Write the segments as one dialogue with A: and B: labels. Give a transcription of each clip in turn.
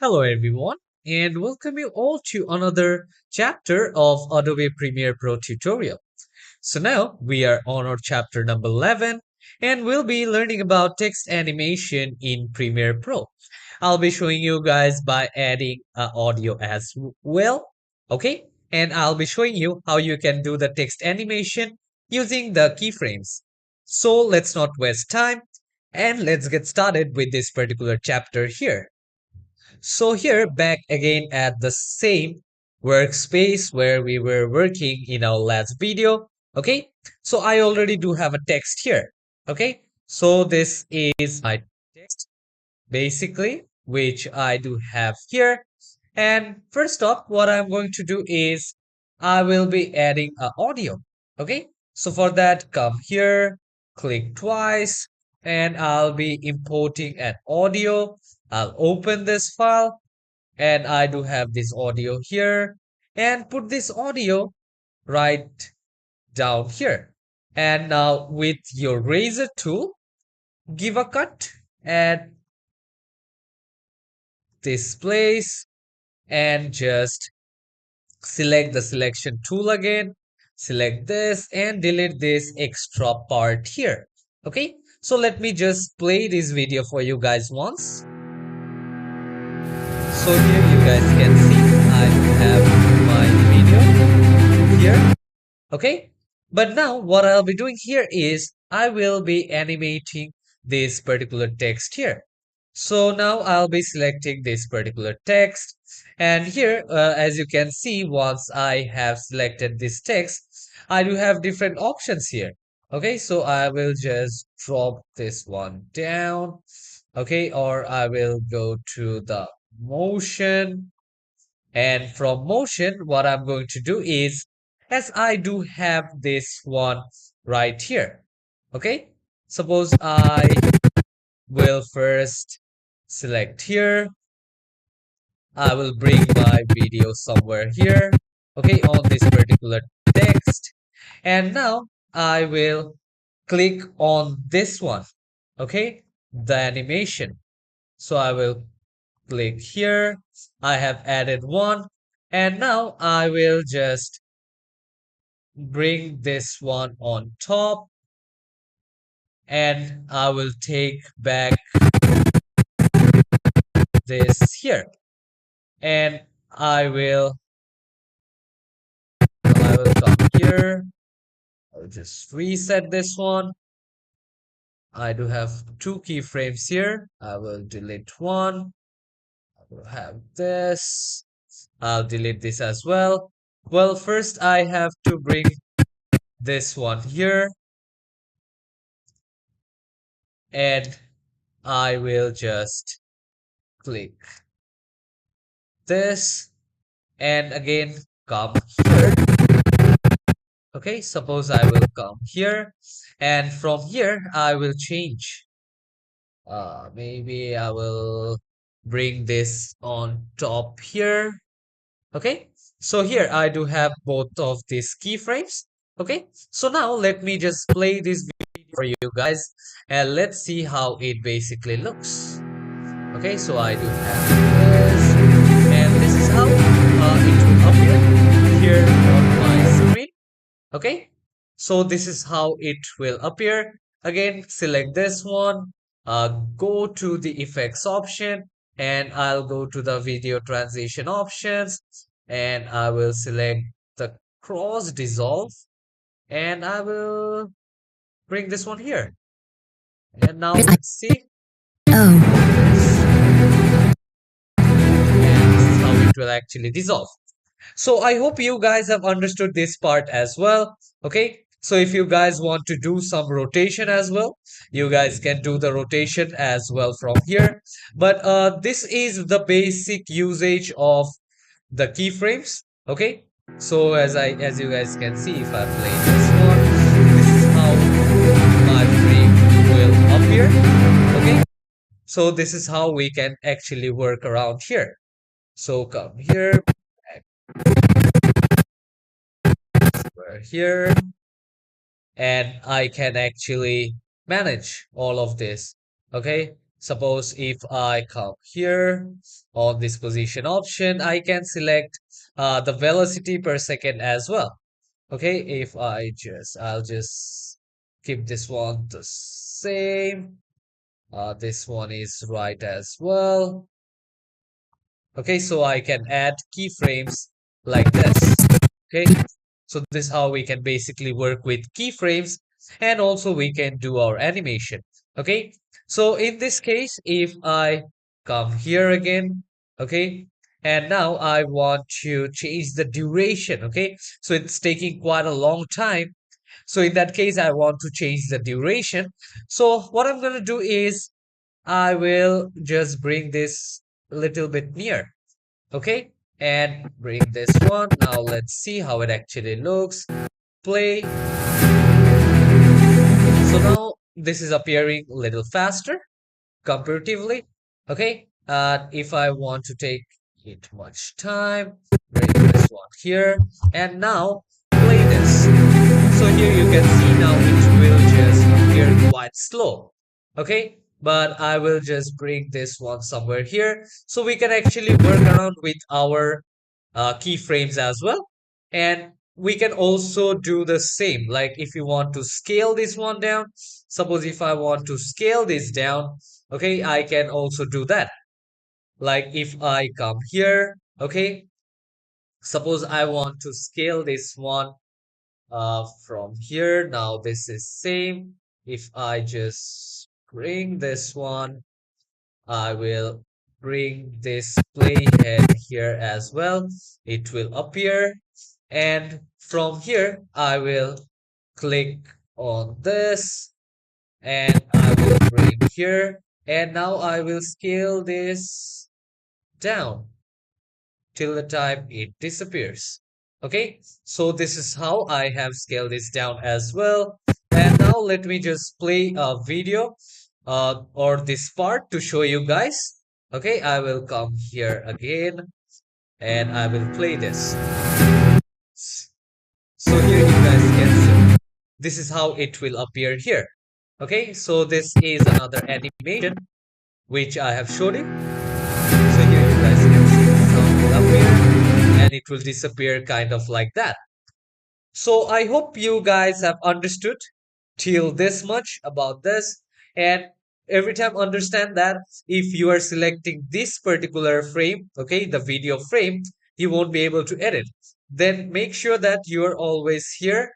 A: Hello everyone and welcome you all to another chapter of Adobe Premiere Pro tutorial. So now we are on our chapter number 11 and we'll be learning about text animation in Premiere Pro. I'll be showing you guys by adding audio as well, okay? And I'll be showing you how you can do the text animation using the keyframes. So let's not waste time and let's get started with this particular chapter here. So here back again at the same workspace where we were working in our last video. Okay, so I already do have a text here. Okay, so this is my text basically, which I do have here. And first off, what I'm going to do is I will be adding a audio. Okay, so for that, come here, click twice, and I'll be importing an audio. I'll open this file and I do have this audio here and put this audio right down here. And now with your razor tool, give a cut at this place and just select the selection tool again, select this and delete this extra part here. Okay, so let me just play this video for you guys once. So here you guys can see I have my video here. Okay, but now what I'll be doing here is I will be animating this particular text here. So now I'll be selecting this particular text, and here as you can see, once I have selected this text, I do have different options here. Okay, so I will just drop this one down. Okay, or I will go to the motion, and from motion what I'm going to do is, as I do have this one right here, okay, suppose I will first select here, I will bring my video somewhere here, okay, on this particular text, and now I will click on this one, okay, the animation. So I will click here, I have added one, and now I will just bring this one on top and I will take back this here, and I will come here, I'll just reset this one. I do have two keyframes here, I will delete one, I will have this, I'll delete this as well. Well, first I have to bring this one here and I will just click this and again come here. Okay, suppose I will come here and from here I will change. Maybe I will bring this on top here. Okay, so here I do have both of these keyframes. Okay, so now let me just play this video for you guys and let's see how it basically looks. Okay, so I do have this, and this is how it will appear here on my screen. Okay, so this is how it will appear. Again, select this one, go to the effects option, and I'll go to the video transition options, and I will select the cross dissolve, and I will bring this one here. And now let's see. And this is how it will actually dissolve. So I hope you guys have understood this part as well. Okay, so if you guys want to do some rotation as well, you guys can do the rotation as well from here. But this is the basic usage of the keyframes. Okay, so as you guys can see, if I play this one, this is how my frame will appear. Okay, so this is how we can actually work around here. So come here, we're here, and I can actually manage all of this. Okay, Suppose if I come here on this position option, I can select the velocity per second as well. Okay, if I'll just keep this one the same. This one is right as well. Okay, so I can add keyframes like this. Okay, so this is how we can basically work with keyframes, and also we can do our animation. Okay, so in this case, if I come here again, okay, and now I want to change the duration. Okay, so it's taking quite a long time. So in that case, I want to change the duration. So what I'm going to do is I will just bring this a little bit near. Okay, and bring this one. Now let's see how it actually looks. Play. So now this is appearing a little faster comparatively. Okay, if I want to take it much time, bring this one here, and now play this. So here you can see now it will just appear quite slow. Okay, but I will just bring this one somewhere here so we can actually work around with our keyframes as well. And we can also do the same. Like if you want to scale this one down, suppose if I want to scale this down, okay, I can also do that. Like if I come here, okay, suppose I want to scale this one from here. Now this is same. If I just bring this one, I will bring this playhead here as well. It will appear. And from here, I will click on this and I will bring here. And now I will scale this down till the time it disappears. Okay, so this is how I have scaled this down as well. And now let me just play a video or this part to show you guys. Okay, I will come here again and I will play this. So here you guys can see this is how it will appear here. Okay, so this is another animation which I have showed you. So here you guys can see the sound will appear and it will disappear kind of like that. So I hope you guys have understood till this much about this, and every time understand that if you are selecting this particular frame, okay, the video frame, you won't be able to edit. Then make sure that you are always here,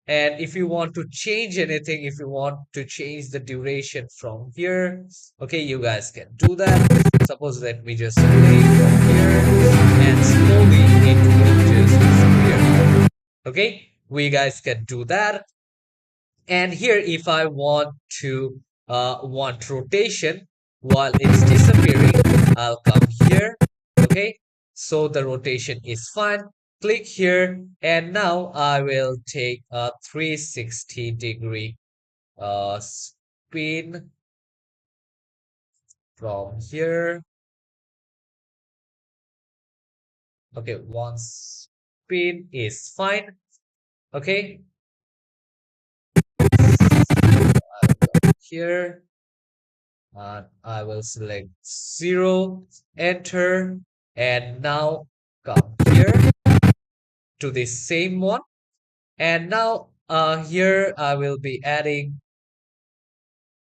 A: and if you want to change anything, if you want to change the duration from here, okay, you guys can do that. Suppose let me just play from here and slowly it will just disappear. Okay, we guys can do that. And here, if I want to want rotation while it's disappearing, I'll come here. Okay, so the rotation is fine. Click here, and now I will take a 360-degree spin from here. Okay, one spin is fine. Okay, I'll go here. I will select 0, enter, and now come here to the same one. And now here I will be adding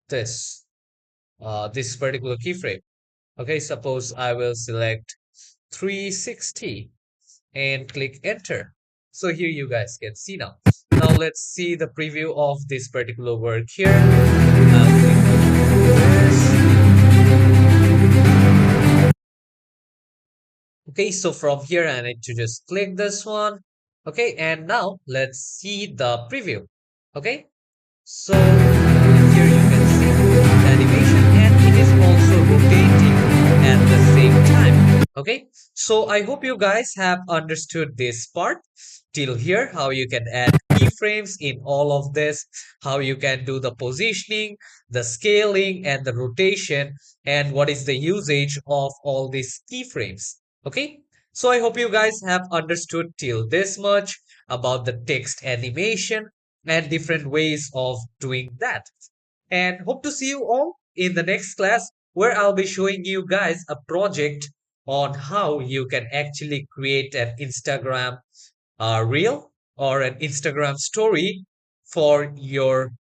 A: this, this particular keyframe. Okay, suppose I will select 360 and click enter. So here you guys can see now. Now let's see the preview of this particular work here. I'll click on this. Okay, so from here I need to just click this one. Okay, and now let's see the preview. Okay, so here you can see the animation and it is also rotating at the same time. Okay, so I hope you guys have understood this part till here, how you can add keyframes in all of this, how you can do the positioning, the scaling and the rotation, and what is the usage of all these keyframes. Okay, so I hope you guys have understood till this much about the text animation and different ways of doing that. And hope to see you all in the next class where I'll be showing you guys a project on how you can actually create an Instagram reel or an Instagram story for your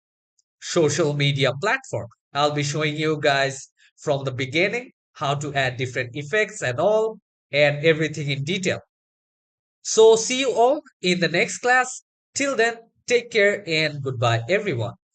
A: social media platform. I'll be showing you guys from the beginning how to add different effects and all and everything in detail. So see you all in the next class. Till then, take care and goodbye everyone.